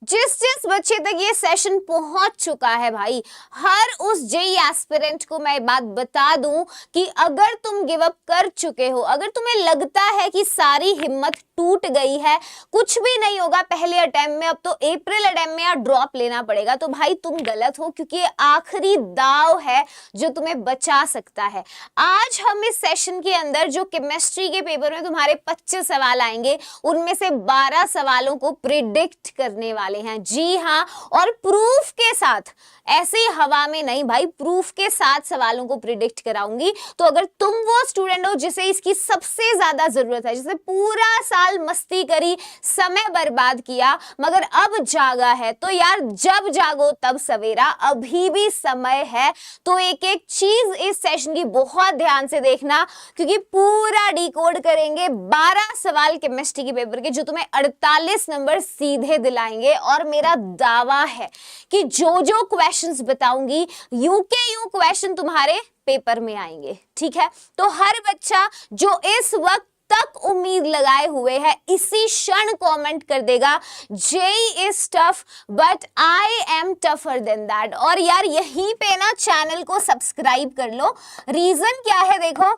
जिस जिस बच्चे तक ये सेशन पहुंच चुका है भाई, हर उस जेई एस्पिरेंट को मैं बात बता दूं कि अगर तुम गिव अप कर चुके हो, अगर तुम्हें लगता है कि सारी हिम्मत टूट गई है, कुछ भी नहीं होगा पहले अटेम्प्ट में, अब तो अप्रैल अटेम्प्ट में या ड्रॉप लेना पड़ेगा, तो भाई तुम गलत हो, क्योंकि ये आखिरी दाव है जो तुम्हें बचा सकता है। आज हम इस सेशन के अंदर जो केमिस्ट्री के पेपर में तुम्हारे 25 सवाल आएंगे, उनमें से 12 सवालों को प्रिडिक्ट करने वाले हैं। जी हाँ, और प्रूफ के साथ, ऐसे ही हवा में नहीं भाई, प्रूफ के साथ सवालों को प्रिडिक्ट कराऊंगी। तो अगर तुम वो स्टूडेंट हो जिसे इसकी सबसे ज्यादा जरूरत है, जिसे पूरा साल मस्ती करी, समय बर्बाद किया, मगर अब जागा है, तो यार जब जागो तब सवेरा, अभी भी समय है। तो एक एक चीज इस सेशन की बहुत ध्यान से देखना, क्योंकि पूरा डिकोड करेंगे। 12 सवाल केमिस्ट्री के पेपर के जो तुम्हें 48 नंबर सीधे दिलाएंगे, और मेरा दावा है कि जो जो क्वेश्चंस बताऊंगी यूं के यूं क्वेश्चन तुम्हारे पेपर में आएंगे। ठीक है, तो हर बच्चा जो इस वक्त तक उम्मीद लगाए हुए है, इसी क्षण कमेंट कर देगा JEE is tough but I am tougher than that. और यार यहीं पे ना चैनल को सब्सक्राइब कर लो। रीजन क्या है, देखो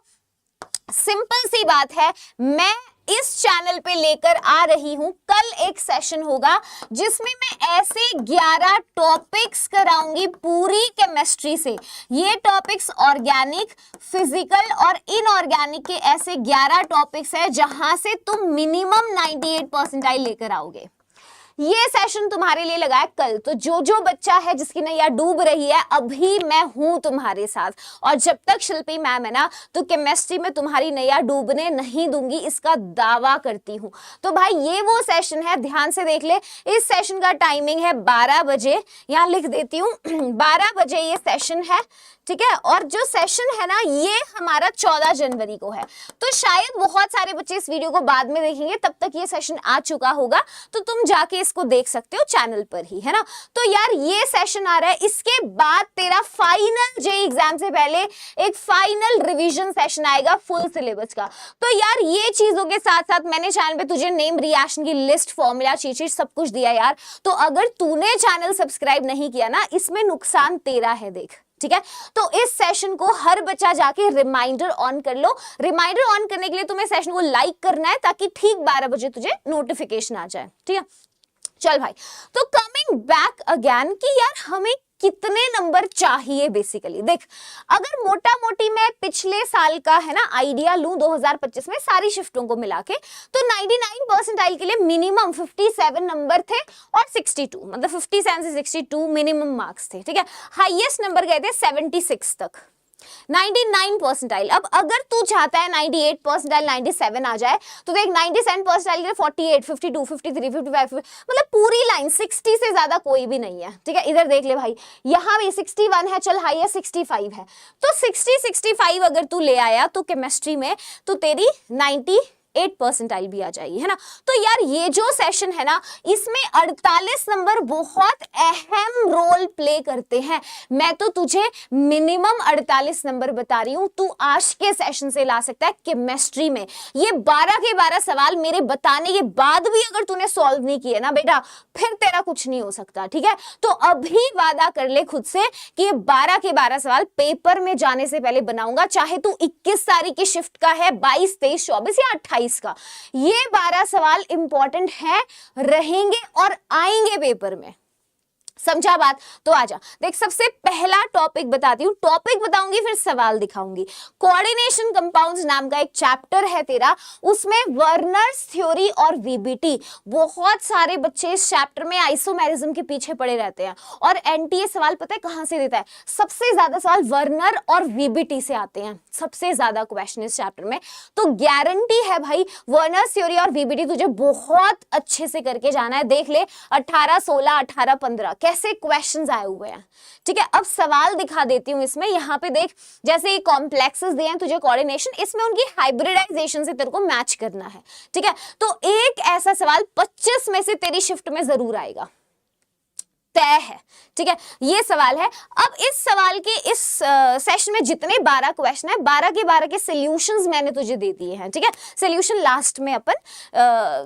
सिंपल सी बात है, मैं इस चैनल पे लेकर आ रही हूं, कल एक सेशन होगा जिसमें मैं ऐसे 11 टॉपिक्स कराऊंगी पूरी केमिस्ट्री से। ये टॉपिक्स ऑर्गेनिक, फिजिकल और इनऑर्गेनिक के ऐसे 11 टॉपिक्स है जहां से तुम मिनिमम 98 परसेंटाइल लेकर आओगे। ये सेशन तुम्हारे लिए लगा है कल। तो जो जो बच्चा है जिसकी नैया डूब रही है, अभी मैं हूं तुम्हारे साथ, और जब तक शिल्पी मैम है ना, तो केमिस्ट्री में तुम्हारी नैया डूबने नहीं दूंगी, इसका दावा करती हूं। तो भाई ये वो सेशन है, ध्यान से देख ले। इस सेशन का टाइमिंग है 12 बजे, यहां लिख देती हूं 12 बजे ये सेशन है। ठीक है, और जो सेशन है ना, ये हमारा 14 जनवरी को है। तो शायद बहुत सारे बच्चे इस वीडियो को बाद में देखेंगे, तब तक ये सेशन आ चुका होगा, तो तुम जाके इसको देख सकते हो चैनल पर ही, है ना। तो यार ये सेशन आ रहा है, इसके बाद तेरा फाइनल जेईई एग्जाम से पहले एक फाइनल रिवीजन सेशन आएगा फुल सिलेबस का। तो यार ये चीजों के साथ साथ मैंने चैनल पे तुझे नेम रिएक्शन की लिस्ट, फॉर्मूला, चीज सब कुछ दिया यार। तो अगर तूने चैनल सब्सक्राइब नहीं किया ना, इसमें नुकसान तेरा है, देख। ठीक है, तो इस सेशन को हर बच्चा जाके रिमाइंडर ऑन कर लो। रिमाइंडर ऑन करने के लिए तुम्हें सेशन को लाइक करना है, ताकि ठीक 12 बजे तुझे नोटिफिकेशन आ जाए। ठीक है, चल भाई, तो कमिंग बैक अगेन कि यार हमें कितने नंबर चाहिए। बेसिकली देख, अगर मोटा मोटी मैं पिछले साल का है ना आइडिया लूं 2025 में सारी शिफ्टों को मिला के, तो 99 परसेंटाइल के लिए मिनिमम 57 नंबर थे, और 62 मतलब 57 से 62 मिनिमम मार्क्स थे। ठीक है, हाईएस्ट नंबर गए थे 76 तक, 99 परसेंटाइल। अब अगर तू चाहता है 98 परसेंटाइल 97 आ जाए, तो देख 97 परसेंटाइल के 48, 52, 53, 55, मतलब पूरी लाइन 60 से ज्यादा कोई भी नहीं है। ठीक है, इधर देख ले भाई, यहाँ भी 61 है, चल हाई है 65 है, तो 65 अगर तू ले आया तो केमिस्ट्री में, तो तेरी 98 परसेंटाइल भी आ जाएगी, है ना। तो यार ये जो सेशन है ना, इसमें 48 नंबर बहुत अहम रोल प्ले करते हैं। मैं तो तुझे मिनिमम 48 नंबर बता रही हूं, तू आज के सेशन से ला सकता है केमिस्ट्री में। ये 12 के 12 सवाल मेरे बताने के बाद भी अगर तूने सॉल्व नहीं किए ना बेटा, फिर तेरा कुछ नहीं हो सकता। ठीक है, तो अभी वादा कर ले खुद से कि ये 12 के 12 सवाल पेपर में जाने से पहले बनाऊंगा, चाहे तू 21 तारीख की शिफ्ट का है, 22, 23, 24 या 28 का। ये 12 सवाल इंपॉर्टेंट है, रहेंगे और आएंगे पेपर में। समझा बात? तो आजा देख, सबसे पहला टॉपिक बताती हूँ, टॉपिक बताऊंगी फिर सवाल दिखाऊंगी। कोऑर्डिनेशन कंपाउंड्स नाम का एक चैप्टर है तेरा, उसमें वर्नर्स थ्योरी और वीबीटी। बहुत सारे बच्चे इस चैप्टर में आइसोमेरिज्म के पीछे पड़े रहते हैं, और एनटीए सवाल पता है कहां से देता है? सबसे ज्यादा सवाल वर्नर और वीबीटी से आते हैं, सबसे ज्यादा क्वेश्चन इस चैप्टर में। तो गारंटी है भाई, वर्नर्स थ्योरी और वीबीटी तुझे बहुत अच्छे से करके जाना है। देख ले 18, 16, 18, 15 कैसे क्वेश्चंस आए हुए हैं। ठीक है, अब सवाल दिखा देती हूं इसमें। यहाँ पे देख, जैसे ये कॉम्प्लेक्सेस दिए हैं तुझे कोऑर्डिनेशन, इसमें उनकी हाइब्रिडाइजेशन से तेरे को मैच करना है। ठीक है, तो एक ऐसा सवाल 25 में से तेरी शिफ्ट में जरूर आएगा। तय है, ठीक है, ये सवाल है। अब इस सवाल के इस सेशन में जितने 12 क्वेश्चन है, 12 के 12 के सॉल्यूशंस मैंने तुझे दे दिए हैं, ठीक है। सॉल्यूशन लास्ट में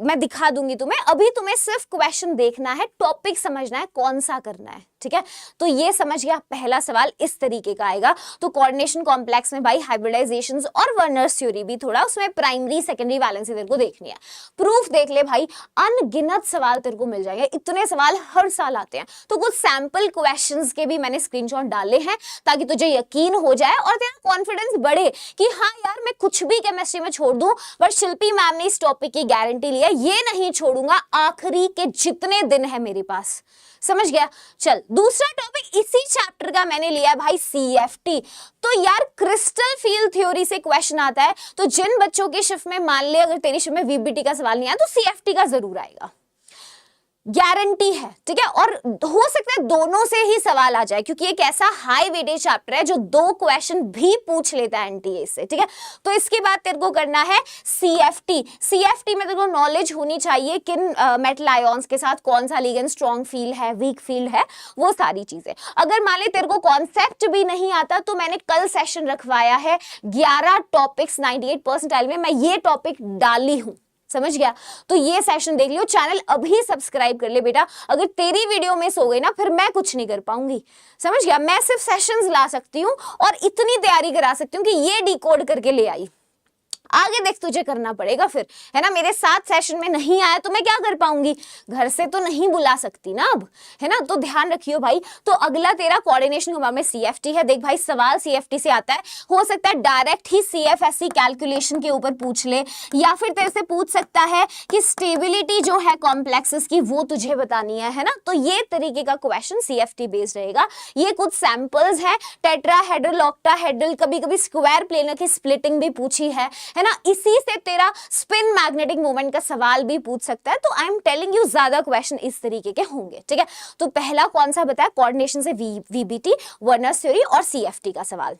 मैं दिखा दूंगी तुम्हें, अभी तुम्हें सिर्फ क्वेश्चन देखना है, टॉपिक समझना है, कौन सा करना है, ठीक है। तो ये समझ गया, पहला सवाल इस तरीके का आएगा। तो कोऑर्डिनेशन कॉम्प्लेक्स में भाई हाइब्रिडाइजेशंस और वर्नर्स थ्योरी भी थोड़ा, उसमें प्राइमरी सेकेंडरी वैलेंसी तेरे को देखनी है। प्रूफ देख ले भाई, अनगिनत सवाल तेरे को मिल जाएंगे, इतने सवाल हर साल आते हैं। तो कुछ सैंपल क्वेश्चंस के भी मैंने स्क्रीनशॉट डाले हैं ताकि तुझे यकीन हो जाए और तेरा कॉन्फिडेंस बढ़े कि हाँ यार मैं कुछ भी केमिस्ट्री में छोड़ दूं, पर शिल्पी मैम ने इस टॉपिक की गारंटी ली है, ये नहीं छोड़ूंगा आखिरी के जितने दिन है मेरे पास। समझ गया। चल दूसरा टॉपिक इसी चैप्टर का मैंने लिया है भाई, CFT। तो यार क्रिस्टल फील्ड थ्योरी से क्वेश्चन आता है, तो जिन बच्चों की शिफ्ट में मान ले अगर तेरी शिफ्ट में VBT का सवाल नहीं आया तो CFT का जरूर आएगा, गारंटी है, ठीक है। और हो सकता है दोनों से ही सवाल आ जाए, क्योंकि एक ऐसा हाई वेटेज चैप्टर है जो 2 क्वेश्चन भी पूछ लेता है NTA से, ठीक है। तो इसके बाद तेरे को करना है CFT में तेरे को नॉलेज होनी चाहिए किन मेटल आयंस के साथ कौन सा लिगेंड स्ट्रॉन्ग फील्ड है, वीक फील्ड है, वो सारी चीजें। अगर मान ले तेरे को कॉन्सेप्ट भी नहीं आता तो मैंने कल सेशन रखवाया है 11 टॉपिक्स 98 परसेंटाइल में, मैं ये टॉपिक डाली हूं, समझ गया। तो ये सेशन देख लियो, चैनल अभी सब्सक्राइब कर ले बेटा, अगर तेरी वीडियो मिस हो गई ना फिर मैं कुछ नहीं कर पाऊंगी, समझ गया। मैं सिर्फ सेशंस ला सकती हूँ और इतनी तैयारी करा सकती हूँ कि ये डिकोड करके ले आई, आगे देख तुझे करना पड़ेगा फिर, है ना। मेरे साथ सेशन में नहीं आया तो मैं क्या कर पाऊंगी, घर से तो नहीं बुला सकती ना अब, है ना। तो ध्यान रखियो भाई। तो अगला तेरा कोऑर्डिनेशन के बारे में CFT है। देख भाई सवाल CFT से आता है, हो सकता है डायरेक्ट ही CFSE कैलकुलेशन के ऊपर पूछ ले, या फिर तेरे से पूछ सकता है कि स्टेबिलिटी जो है कॉम्प्लेक्सेस की वो तुझे बतानी है ना। तो ये तरीके का क्वेश्चन CFT बेस्ड रहेगा। ये कुछ सैंपल्स है, टेट्राहेड्रल, ऑक्टाहेड्रल, कभी कभी स्क्वायर प्लेनर की स्प्लिटिंग भी पूछी है ना। इसी से तेरा स्पिन मैग्नेटिक मोमेंट का सवाल भी पूछ सकता है। तो आई एम टेलिंग यू ज्यादा क्वेश्चन इस तरीके के होंगे, ठीक है। तो पहला कौन सा बताया, कोऑर्डिनेशन से VBT, वर्नर्स थ्योरी और CFT का सवाल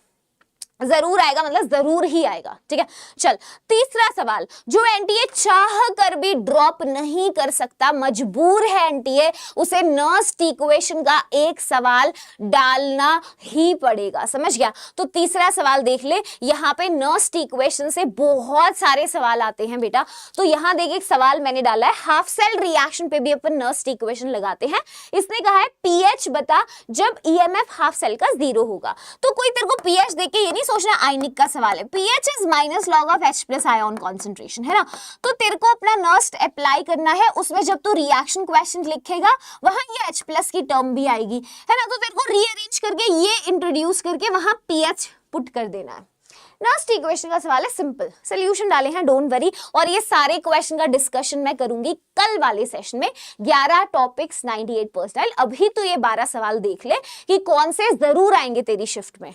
जरूर आएगा, मतलब जरूर ही आएगा, ठीक है। चल तीसरा सवाल जो NTA चाह कर भी ड्रॉप नहीं कर सकता, मजबूर है NTA, उसे नर्स्ट इक्वेशन का एक सवाल डालना ही पड़ेगा, समझ गया। तो तीसरा सवाल देख ले, यहाँ पे नर्स्ट इक्वेशन से बहुत सारे सवाल आते हैं बेटा। तो यहाँ देख एक सवाल मैंने डाला है, हाफ सेल रिएक्शन पे भी अपन नर्स्ट इक्वेशन लगाते हैं। इसने कहा है pH बता जब EMF हाफ सेल का 0 होगा। तो कोई तेरे को pH देख के ये नहीं सोचना आयनिक का सवाल है, pH is minus log of H plus ion concentration, है ना। तो तेरे को अपना नर्स्ट अप्लाई करना है, उसमें जब तू रिएक्शन क्वेश्चन लिखेगा वहां ये H प्लस की टर्म भी आएगी, है ना। तो तेरे को रीअरेंज करके ये इंट्रोड्यूस करके वहां pH पुट कर देना है। नर्स्ट इक्वेशन का सवाल है, सिंपल सॉल्यूशन डाले हैं, डोंट वरी। और ये सारे क्वेश्चन का डिस्कशन मैं करूंगी कल वाले सेशन में, 11 टॉपिक्स 98 परसेंटाइल। अभी तो ये 12 सवाल देख ले कि कौन से जरूर आएंगे तेरी शिफ्ट में,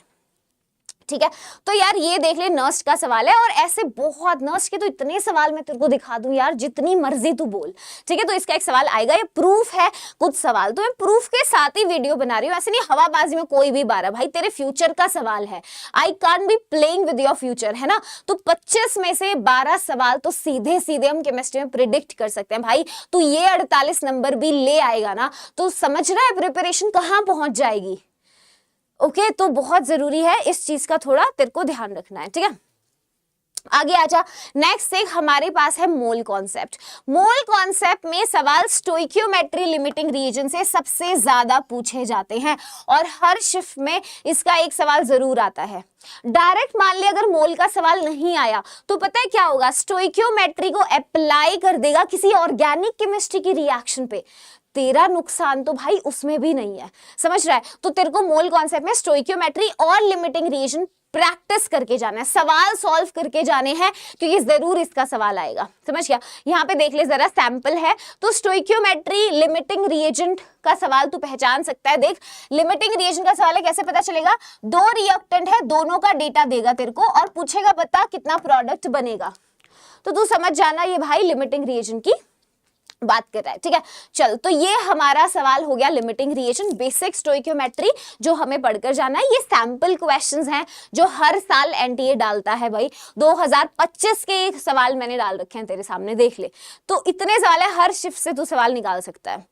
ठीक है। तो यार ये देख ले नर्स्ट का सवाल है, और ऐसे बहुत नर्स्ट के तो इतने सवाल मैं तेरे को दिखा दूं यार, जितनी मर्जी तू बोल, ठीक है। तो इसका एक सवाल आएगा, ये प्रूफ है कुछ सवाल, तो मैं प्रूफ के साथ ही वीडियो बना रही हूँ, ऐसे नहीं हवाबाजी में कोई भी 12, भाई तेरे फ्यूचर का सवाल है, I can't be playing with your future, है ना। तो 25 में से 12 सवाल तो सीधे सीधे हम केमिस्ट्री में प्रिडिक्ट कर सकते हैं भाई। तू ये 48 नंबर भी ले आएगा ना, तो समझ रहा है प्रिपरेशन कहाँ पहुंच जाएगी। ओके तो बहुत जरूरी है, इस चीज का थोड़ा तेरे को ध्यान रखना है, ठीक है। आगे आजा, नेक्स्ट एक हमारे पास है मोल कॉन्सेप्ट। मोल कॉन्सेप्ट में सवाल स्टोइकियोमेट्री लिमिटिंग रीजन से सबसे ज्यादा पूछे जाते हैं, और हर शिफ्ट में इसका एक सवाल जरूर आता है। डायरेक्ट मान ले अगर मोल का सवाल नहीं आया तो पता है क्या होगा, स्टोइकियोमेट्री को अप्लाई कर देगा किसी ऑर्गेनिक केमिस्ट्री की रिएक्शन पे, तेरा नुकसान तो भाई उसमें भी नहीं है, समझ रहा है। तो तेरे को मोल कॉन्सेप्ट में स्टोइकियोमेट्री और लिमिटिंग रीजन प्रैक्टिस करके जाना है, सवाल सॉल्व करके जाने हैं, क्योंकि जरूर इसका सवाल आएगा, समझ गया। यहाँ पे देख ले जरा, सैंपल है। तो स्टोइकियोमेट्री लिमिटिंग रिएजेंट का सवाल तू पहचान सकता है। देख लिमिटिंग रिएजेंट का सवाल है, कैसे पता चलेगा, 2 रिएक्टेंट है, दोनों का डेटा देगा तेरे को और पूछेगा बता कितना प्रोडक्ट बनेगा। तो तू समझ जाना ये भाई लिमिटिंग रिएजेंट की बात कर रहा है, ठीक है। चल तो ये हमारा सवाल हो गया लिमिटिंग रिएजेंट, बेसिक स्टोइकियोमेट्री जो हमें पढ़कर जाना है। ये सैंपल क्वेश्चंस हैं जो हर साल NTA डालता है भाई। 2025 के सवाल मैंने डाल रखे हैं तेरे सामने, देख ले। तो इतने सवाल है, हर शिफ्ट से तू सवाल निकाल सकता है।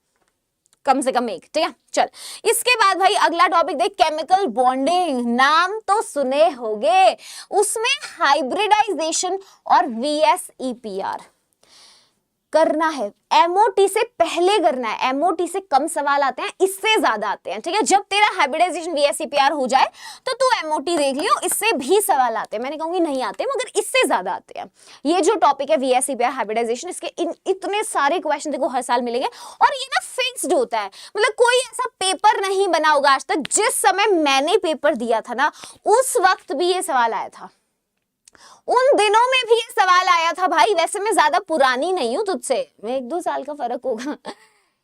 कम से कम एक, ठीक है। चल इसके बाद भाई अगला टॉपिक देख, केमिकल बॉन्डिंग, नाम तो सुने होगे, उसमें हाइब्रिडाइजेशन और VSEPR करना है। MOT से पहले करना है, MOT से कम सवाल आते हैं, इससे ज्यादा आते हैं, ठीक है। जब तेरा हाइब्रिडाइजेशन VSEPR हो जाए तो तू MOT देख लियो, इससे भी सवाल आते हैं, मैंने कहूंगी नहीं आते मगर इससे ज्यादा आते हैं। ये जो टॉपिक है VSEPR हाइब्रिडाइजेशन, इसके इतने सारे क्वेश्चन देखो हर साल मिलेंगे और ये ना फिक्स्ड होता है, मतलब कोई ऐसा पेपर नहीं बना होगा आज तक, जिस समय मैंने पेपर दिया था ना उस वक्त भी ये सवाल आया था, उन दिनों में भी ये सवाल आया था भाई। वैसे मैं ज्यादा पुरानी नहीं हूं तुझसे, मैं 1-2 साल का फर्क होगा,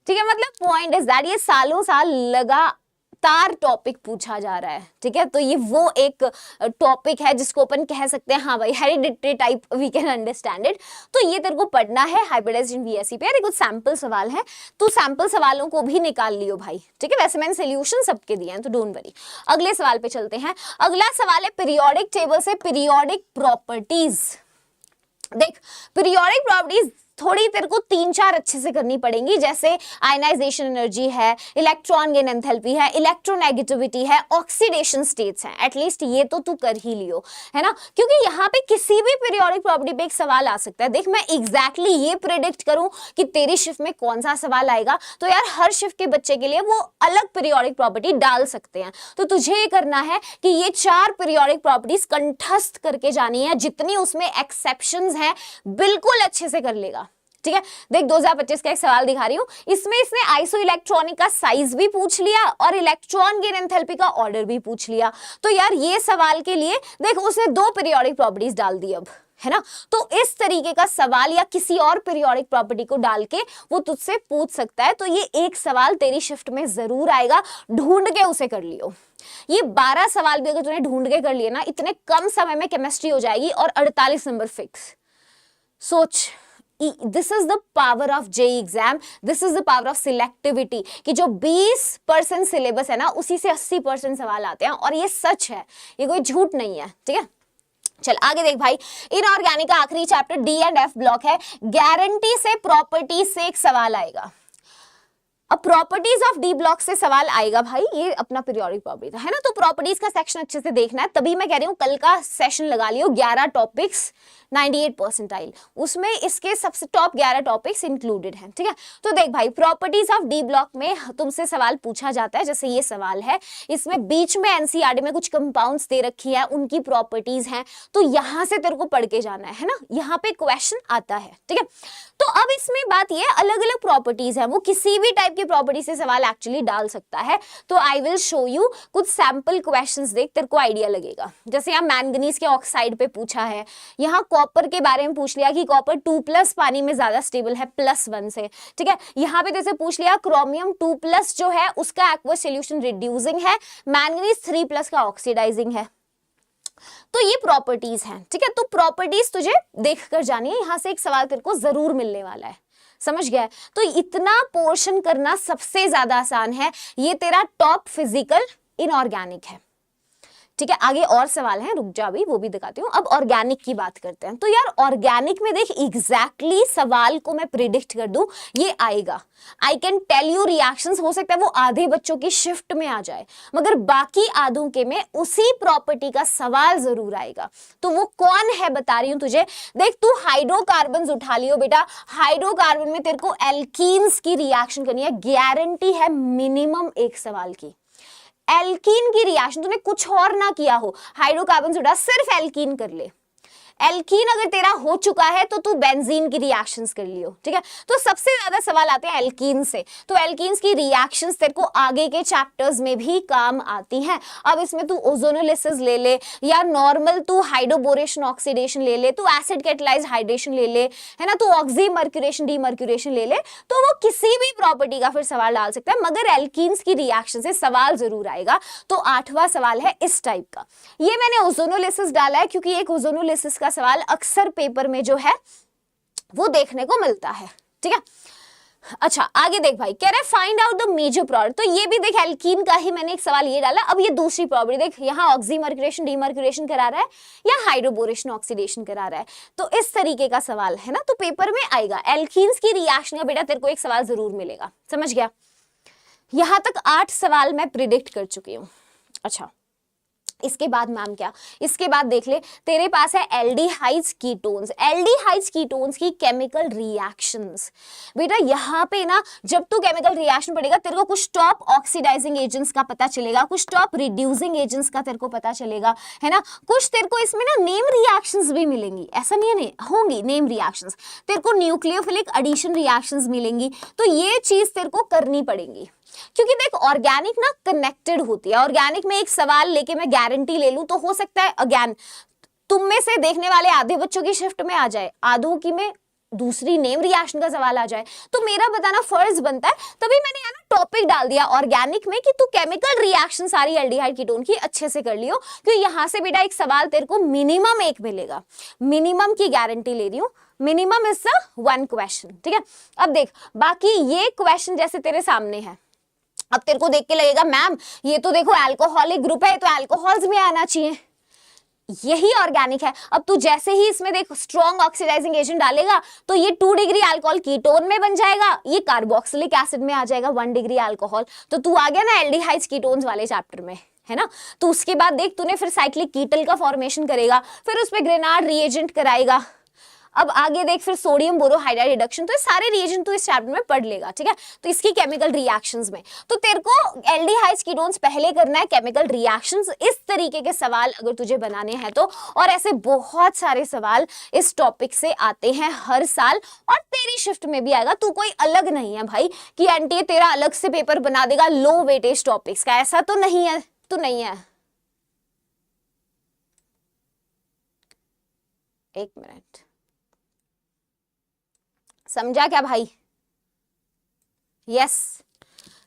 ठीक है। मतलब पॉइंट इज दैट ये सालों साल लगातार टॉपिक पूछा जा रहा है, ठीक है। तो ये वो एक टॉपिक है जिसको अपन कह सकते हैं हाँ भाई hereditary type, we can understand it. तो ये तेरे को पढ़ना है हाइब्रिडाइजेशन VSEPR, कुछ सैंपल सवाल है, तो सैंपल सवालों को भी निकाल लियो भाई, ठीक है। वैसे मैंने सोल्यूशन सबके दिए हैं तो डोंट वरी। अगले सवाल पे चलते हैं। अगला सवाल है पीरियोडिक टेबल से पीरियोडिक प्रॉपर्टीज। देख पीरियोडिक प्रॉपर्टीज थोड़ी तेरे को 3-4 अच्छे से करनी पड़ेंगी, जैसे आयनाइजेशन एनर्जी है, इलेक्ट्रॉन गेन एंथैल्पी है, इलेक्ट्रोनेगेटिविटी है, ऑक्सीडेशन स्टेट्स हैं, एटलीस्ट ये तो तू कर ही लियो, है ना। क्योंकि यहाँ पे किसी भी पीरियोडिक प्रॉपर्टी पे एक सवाल आ सकता है। देख मैं एग्जैक्टली ये प्रेडिक्ट करूं कि तेरी शिफ्ट में कौन सा सवाल आएगा, तो यार हर शिफ्ट के बच्चे के लिए वो अलग पीरियोडिक प्रॉपर्टी डाल सकते हैं। तो तुझे ये करना है कि ये 4 पीरियोडिक प्रॉपर्टीज कंठस्थ करके जानी है, जितनी उसमें एक्सेप्शंस हैं बिल्कुल अच्छे से कर लेगा, ठीक है। देख 2025 का एक सवाल दिखा रही हूं, इसमें इसने आइसो इलेक्ट्रॉनिक का साइज भी पूछ लिया और इलेक्ट्रॉन गेन एंथैल्पी का ऑर्डर भी पूछ लिया। तो यार ये सवाल के लिए देख उसने 2 पीरियोडिक प्रॉपर्टीज डाल दी अब, है ना। तो इस तरीके का सवाल या किसी और पीरियोडिक प्रॉपर्टी को डाल के वो तुझसे पूछ सकता है। तो ये एक सवाल तेरी शिफ्ट में जरूर आएगा, ढूंढ के उसे कर लियो। ये 12 सवाल भी अगर तूने ढूंढ के कर लिए ना, इतने कम समय में केमिस्ट्री हो जाएगी और 48 नंबर फिक्स। सोच, this is the power of JEE exam, this is the power of selectivity, कि जो 20% सिलेबस है ना उसी से 80% सवाल आते हैं, और ये सच है, ये कोई झूठ नहीं है, ठीक है। चल आगे देख भाई, इनऑर्गेनिक का आखिरी chapter D and F block है, गारंटी से प्रॉपर्टी से एक सवाल आएगा। अब प्रॉपर्टीज ऑफ D ब्लॉक से सवाल आएगा भाई, ये अपना पीरियोडिक प्रॉपर्टी था, है ना। तो प्रॉपर्टीज का सेक्शन अच्छे से देखना है, तभी मैं कह रही हूं कल का सेशन लगा लियो, 11 टॉपिक्स 98 परसेंटाइल, उसमें इसके सबसे टॉप 11 टॉपिक्स इंक्लूडेड हैं, ठीक है। तो देख भाई प्रॉपर्टीज ऑफ D ब्लॉक में तुमसे सवाल पूछा जाता है, जैसे ये सवाल है, इसमें बीच में NCERT में कुछ कंपाउंड्स दे रखी है, उनकी प्रॉपर्टीज हैं, तो यहां से तेरे को पढ़ के जाना है ना, यहाँ पे क्वेश्चन आता है, ठीक है। तो अब इसमें बात ये अलग अलग प्रॉपर्टीज है, वो किसी भी टाइप की प्रॉपर्टी से सवाल एक्चुअली डाल सकता है। तो आई विल शो यू कुछ सैंपल क्वेश्चंस, देख तेरे को आइडिया लगेगा। जैसे यहाँ मैंगनीज के ऑक्साइड पे पूछा है, यहाँ कॉपर के बारे में पूछ लिया कि कॉपर 2+ पानी में ज्यादा स्टेबल है +1 से, ठीक है। यहाँ पे जैसे पूछ लिया क्रोमियम 2+ जो है उसका एक्वस सॉल्यूशन रिड्यूसिंग है, मैंगनीज 3+ का ऑक्सीडाइजिंग है। तो ये प्रॉपर्टीज हैं, ठीक है। तो प्रॉपर्टीज तुझे देख कर जानी है, यहां से एक सवाल तेरे को जरूर मिलने वाला है, समझ गया। तो इतना पोर्शन करना सबसे ज्यादा आसान है, ये तेरा टॉप फिजिकल इनऑर्गेनिक है, ठीक है। आगे और सवाल हैं, रुक जा अभी वो भी दिखाती हूँ। अब ऑर्गेनिक की बात करते हैं। तो यार ऑर्गेनिक में देख एग्जैक्टली सवाल को मैं प्रिडिक्ट कर दूं, ये आएगा। I can tell you reactions, हो सकता है वो आधे बच्चों की शिफ्ट में आ जाए, मगर बाकी आधों के में उसी प्रॉपर्टी का सवाल जरूर आएगा। तो वो कौन है बता रही हूं तुझे। देख तू हाइड्रोकार्बन उठा लियो बेटा, हाइड्रोकार्बन में तेरे को एल्कीन्स की रिएक्शन करनी है, गारंटी है मिनिमम एक सवाल की। एल्कीन की रिएक्शन तूने कुछ और ना किया हो, हाइड्रोकार्बन उठा सिर्फ एल्कीन कर ले, एल्कीन अगर तेरा हो चुका है तो तू बेंजीन की रिएक्शंस कर लियो, ठीक है। तो सबसे ज्यादा सवाल आते हैं एल्कीन से, तो एल्कीन्स की रिएक्शंस तेरे को आगे के चैप्टर्स में भी काम आती हैं। अब इसमें तू ओजोनोलिसिस ले ले, या नॉर्मल तू हाइड्रोबोरेशन ऑक्सीडेशन ले ले, तू एसिड कैटालाइज्ड हाइड्रेशन ले ले, है ना, तू ऑक्सीमर्क्यूरेशन डीमर्क्यूरेशन ले ले, तो वो किसी भी प्रॉपर्टी का फिर सवाल डाल सकता है, मगर एल्कीन्स की रिएक्शन से सवाल जरूर आएगा। तो 8वां सवाल है इस टाइप का, ये मैंने ओजोनोलिसिस डाला है क्योंकि एक ओजोनोलिसिस सवाल अक्सर पेपर में जो है वो देखने को मिलता है, ठीक है। अच्छा आगे देख भाई, कह रहे find out the major product, तो ये भी देख एल्कीन का ही मैंने एक सवाल ये डाला। अब ये दूसरी प्रॉपर्टी देख, यहाँ ऑक्सीमर्क्यूरेशन डीमर्क्यूरेशन करा रहा है या हाइड्रोबोरेशन ऑक्सीडेशन करा रहा है, तो इस तरीके का सवाल है ना, तो पेपर में आएगा। एल्कीन्स की रिएक्शन का बेटा तेरे को एक सवाल जरूर मिलेगा, समझ गया। यहां तक 8 सवाल मैं प्रिडिक्ट कर चुकी हूं। अच्छा, इसके बाद मैम क्या, इसके बाद देख ले, तेरे पास है एल्डिहाइड्स कीटोन्स। एल्डिहाइड्स कीटोन्स की केमिकल रिएक्शंस। बेटा यहाँ पे ना जब तू केमिकल रिएक्शन पढ़ेगा तेरे को कुछ टॉप ऑक्सीडाइजिंग एजेंट्स का पता चलेगा, कुछ टॉप रिड्यूसिंग एजेंट्स का तेरे को पता चलेगा, है ना। कुछ तेरे को इसमें ना नेम रिएक्शंस भी मिलेंगी, ऐसा नहीं है, नहीं होंगी नेम रिएक्शंस। तेरे को न्यूक्लियोफिलिक एडिशन रिएक्शंस मिलेंगी। तो ये चीज तेरे को करनी पड़ेगी, क्योंकि देख ऑर्गेनिक ना कनेक्टेड होती है। ऑर्गेनिक में एक सवाल लेके मैं गारंटी ले लूं तो हो सकता है अगेन तुम में से देखने वाले आधे बच्चों की शिफ्ट में आ जाए, आधों की में दूसरी नेम रिएक्शन का सवाल आ जाए। तो मेरा बताना फर्ज बनता है, तभी मैंने यहाँ ना टॉपिक डाल दिया ऑर्गेनिक में कि तू केमिकल रिएक्शन सारी एल्डिहाइड कीटोन की अच्छे से कर लियो, क्योंकि यहाँ से बेटा एक सवाल तेरे को मिनिमम एक मिलेगा, मिनिमम की गारंटी ले रही हूँ। मिनिमम इज द 1 क्वेश्चन, ठीक है। अब देख बाकी ये क्वेश्चन जैसे तेरे सामने है, अब तेरे को देख के लगेगा मैम ये तो देखो अल्कोहलिक ग्रुप है, तो अल्कोहल्स में आना चाहिए, यही ऑर्गेनिक है। अब तू जैसे ही इसमें देख स्ट्रॉन्ग ऑक्सीडाइजिंग एजेंट डालेगा तो ये 2 डिग्री अल्कोहल कीटोन में बन जाएगा, ये कार्बोक्सिलिक एसिड में आ जाएगा 1 डिग्री अल्कोहल। तो तू आ गया ना एल्डिहाइड्स कीटोन्स वाले चैप्टर में, है ना। तो उसके बाद देख तूने फिर साइक्लिक कीटल का फॉर्मेशन करेगा, फिर उस पर ग्रेनार्ड रिएजेंट कराएगा। अब आगे देख फिर सोडियम बोरोहाइड्राइड रिडक्शन, तो ये सारे रिएजेंट तो इस चैप्टर में पढ़ लेगा, ठीक है। तो इसकी केमिकल रिएक्शंस में तो तेरे को एल्डिहाइड्स कीटोन्स पहले करना है, केमिकल रिएक्शंस इस तरीके के सवाल अगर तुझे बनाने हैं तो। और ऐसे बहुत सारे सवाल इस टॉपिक से आते हैं हर साल, और तेरी शिफ्ट में भी आएगा। तू कोई अलग नहीं है भाई कि आंटी तेरा अलग से पेपर बना देगा लो वेटेज टॉपिक्स का, ऐसा तो नहीं है, तू नहीं है। एक मिनट, समझा क्या भाई? यस,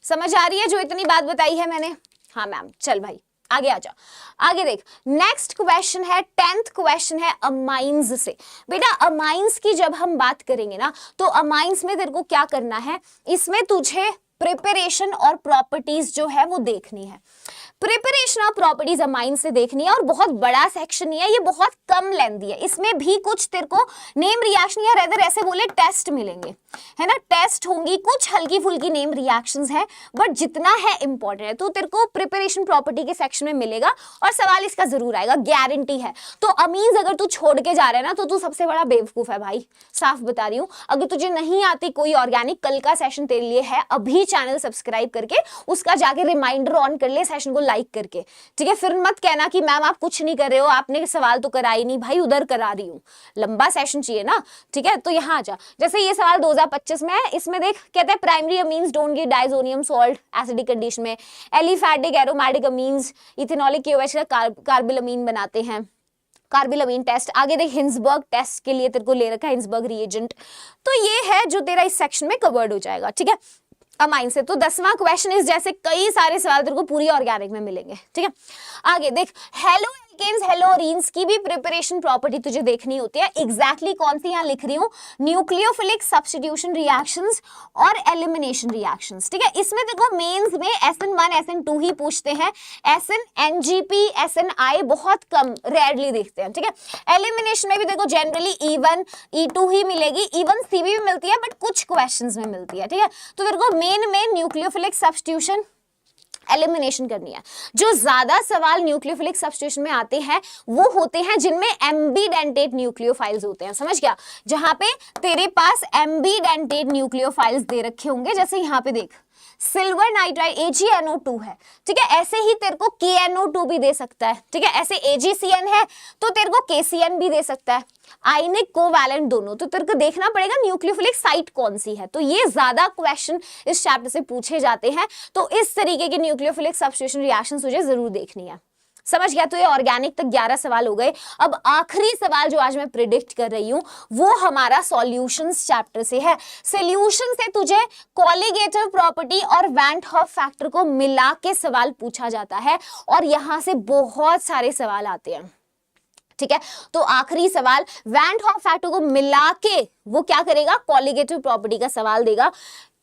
समझ आ रही है जो इतनी बात बताई है मैंने? हाँ मैम, चल भाई आगे आ जा। आगे देख, नेक्स्ट क्वेश्चन है 10th क्वेश्चन है अमाइंस से। बेटा अमाइंस की जब हम बात करेंगे ना तो अमाइंस में तेरे को क्या करना है, इसमें तुझे प्रिपरेशन और प्रॉपर्टीज जो है वो देखनी है। प्रिपरेशन और प्रॉपर्टीज अमाइन से देखनी है, और बहुत बड़ा सेक्शन नहीं है ये, बहुत कम लेंथी है। इसमें भी कुछ तेरे को नेम रिएक्शन या रेदर ऐसे बोले टेस्ट मिलेंगे, है ना, टेस्ट होंगी, कुछ हल्की फुल्की नेम रिएक्शंस है, बट जितना है इंपॉर्टेंट है। तो तेरे को प्रिपरेशन प्रॉपर्टी के सेक्शन में मिलेगा और सवाल इसका जरूर आएगा, गारंटी है। तो अमीन्स अगर तू छोड़ के जा रहा है ना तो तू सबसे बड़ा बेवकूफ है भाई, साफ बता रही हूँ। अगर तुझे नहीं आती कोई ऑर्गेनिक, कल का सेशन तेरे लिए है, अभी चैनल सब्सक्राइब करके उसका जाके रिमाइंडर ऑन कर ले, सेशन को लाइक करके, ठीक है। फिर मत कहना कि मैम आप कुछ नहीं कर रहे हो, आपने सवाल तो करा ही नहीं। भाई उधर करा रही हूं, लंबा सेशन चाहिए ना, ठीक है। तो यहां आ जा, जैसे ये सवाल 2025 में है, इसमें देख कहते हैं primary amines don't give diazonium salt acidic condition में, aliphatic aromatic amines ethanolic KOH का कार्बिलमीन बनाते हैं, कार्बिलमीन टेस्ट। आगे देख हिंसबर्ग टेस्ट के लिए तेरे को ले रखा है हिंसबर्ग रिएजेंट। तो ये है जो तेरा इस सेक्शन में कवर्ड हो जाएगा, ठीक है, अमाइन से। तो 10वां क्वेश्चन इस जैसे कई सारे सवाल तेरे को पूरी ऑर्गेनिक में मिलेंगे, ठीक है। आगे देख, हेलो एल्केन्स हेलोरीन्स की भी प्रिपरेशन प्रॉपर्टी तुझे देखनी होती है। एग्जैक्टली कौन सी यहाँ लिख रही हूँ, न्यूक्लियोफिलिक सब्स्टिट्यूशन रिएक्शंस और एलिमिनेशन रिएक्शंस, ठीक है। इसमें देखो मेंस में SN1 SN2 ही पूछते हैं, SN NGP SNI बहुत कम रेयरली देखते हैं, ठीक है। एलिमिनेशन में भी देखो जनरली E1 E2 ही मिलेगी, E1 CV भी मिलती है बट कुछ क्वेश्चंस में मिलती है, ठीक है। तो तेरे को मेन में न्यूक्लियोफिलिक सब्स्टिट्यूशन एलिमिनेशन करनी है। जो ज्यादा सवाल न्यूक्लियोफिलिक सब्स्टिट्यूशन में आते हैं वो होते हैं जिनमें एम्बीडेंटेट न्यूक्लियोफाइल्स होते हैं, समझ गया, जहां पे तेरे पास एम्बीडेंटेट न्यूक्लियोफाइल्स दे रखे होंगे। जैसे यहाँ पे देख सिल्वर नाइट्राइड AgNO2 है, ठीक है, ऐसे ही तेरे को KNO2 भी दे सकता है, ठीक है। ऐसे AgCN है तो तेरे को KCN भी दे सकता है, आयनिक कोवैलेंट दोनों। तो तेरे को देखना पड़ेगा न्यूक्लियोफिलिक साइट कौन सी है। तो ये ज्यादा क्वेश्चन इस चैप्टर से पूछे जाते हैं, तो इस तरीके के न्यूक्लियोफिलिक सब्स्टिट्यूशन रिएक्शन तुझे जरूर देखनी है, समझ गया। तो ये ऑर्गेनिक तक 11 सवाल हो गए। अब आखिरी सवाल जो आज मैं प्रिडिक्ट कर रही हूं वो हमारा सॉल्यूशंस चैप्टर से है। सॉल्यूशन से तुझे कोलिगेटिव प्रॉपर्टी और वैन हॉफ फैक्टर को मिला के सवाल पूछा जाता है, और यहां से बहुत सारे सवाल आते हैं, ठीक है। तो आखिरी सवाल वैन हॉफ फैक्टर को मिला के वो क्या करेगा, कोलिगेटिव प्रॉपर्टी का सवाल देगा।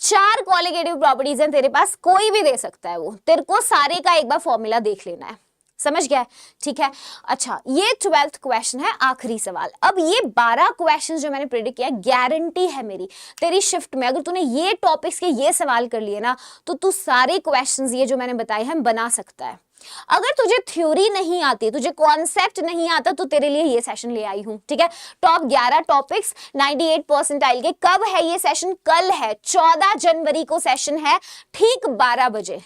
4 कोलिगेटिव प्रॉपर्टीज हैं तेरे पास, कोई भी दे सकता है वो, तेरे को सारे का एक बार फॉर्मूला देख लेना है, समझ गया? ठीक है। अच्छा, ये 12th क्वेश्चन है, आखिरी सवाल। अब ये 12 क्वेश्चन जो मैंने प्रेडिक्ट किया, गारंटी है मेरी तेरी शिफ्ट में अगर तूने ये टॉपिक्स के ये सवाल कर लिए ना, तो तू सारे क्वेश्चंस ये जो मैंने बताए हैं बना सकता है। अगर तुझे थ्योरी नहीं आती, तुझे कॉन्सेप्ट नहीं आता, तो तेरे लिए ये सेशन ले आई हूं। ठीक है, टॉप 11 टॉपिक्स 98 परसेंटाइल के। कब है ये सेशन? कल है, 14 जनवरी को सेशन है, ठीक 12 बजे।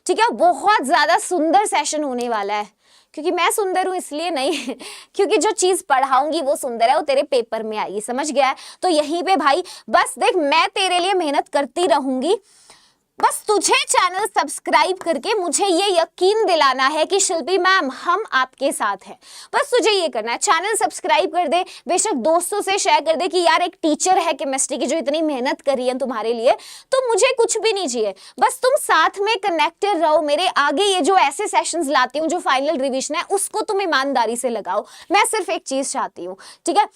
ठीक है, बहुत ज्यादा सुंदर सेशन होने वाला है, क्योंकि मैं सुंदर हूं इसलिए नहीं क्योंकि जो चीज पढ़ाऊंगी वो सुंदर है, वो तेरे पेपर में आएगी। समझ गया है? तो यहीं पे भाई बस देख, मैं तेरे लिए मेहनत करती रहूंगी, बस तुझे चैनल सब्सक्राइब करके मुझे ये यकीन दिलाना है कि शिल्पी मैम हम आपके साथ हैं। बस तुझे ये करना है, चैनल सब्सक्राइब कर दे, बेशक दोस्तों से शेयर कर दे कि यार एक टीचर है केमिस्ट्री की जो इतनी मेहनत करी है तुम्हारे लिए, तो मुझे कुछ भी नहीं चाहिए, बस तुम साथ में कनेक्टेड रहो मेरे। आगे ये जो ऐसे सेशंस लाती हूँ जो फाइनल रिविजन है, उसको तुम ईमानदारी से लगाओ। मैं सिर्फ एक चीज चाहती हूँ, ठीक है,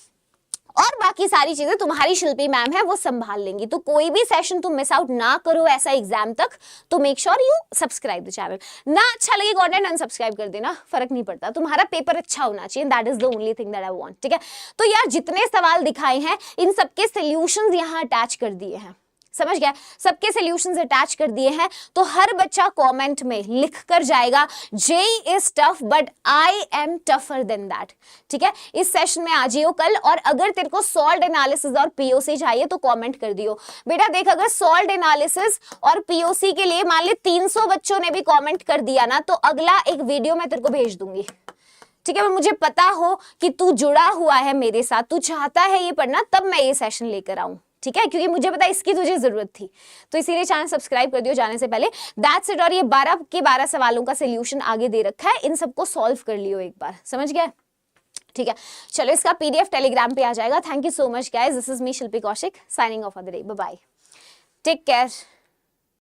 और बाकी सारी चीजें तुम्हारी शिल्पी मैम है वो संभाल लेंगी। तो कोई भी सेशन तुम मिस आउट ना करो ऐसा एग्जाम तक, तो make sure you subscribe the channel. ना अच्छा लगे कंटेंट अनसब्सक्राइब कर देना, फर्क नहीं पड़ता, तुम्हारा पेपर अच्छा होना चाहिए, that is the only thing that I want. ठीक है, तो यार जितने सवाल दिखाए हैं इन सबके सॉल्यूशंस यहां अटैच कर दिए हैं। समझ गया? सबके सॉल्यूशंस अटैच कर दिए हैं। तो हर बच्चा कमेंट में लिख कर जाएगा JEE is tough but I am tougher than that. ठीक है, इस सेशन में आ जाइयो कल। और अगर तेरे को सॉल्ट एनालिसिस और पीओसी चाहिए तो कमेंट कर दियो। बेटा देख, अगर सॉल्ट एनालिसिस और पीओसी के लिए मान ले 300 बच्चों ने भी कमेंट कर दिया ना, तो अगला एक वीडियो मैं तेरे को भेज दूंगी। ठीक है, मुझे पता हो कि तू जुड़ा हुआ है मेरे साथ, तू चाहता है ये पढ़ना, तब मैं ये सेशन लेकर आऊं। ठीक है, क्योंकि मुझे पता इसकी तुझे जरूरत थी, तो इसीलिए चैनल सब्सक्राइब कर दियो जाने से पहले। That's it. और ये 12 के 12 सवालों का सोल्यूशन आगे दे रखा है, इन सबको सॉल्व कर लियो एक बार। समझ गया? ठीक है, चलो इसका पीडीएफ टेलीग्राम पे आ जाएगा। Thank you so much guys, this is me Shilpi Kaushik signing off for the day. Bye bye, take care.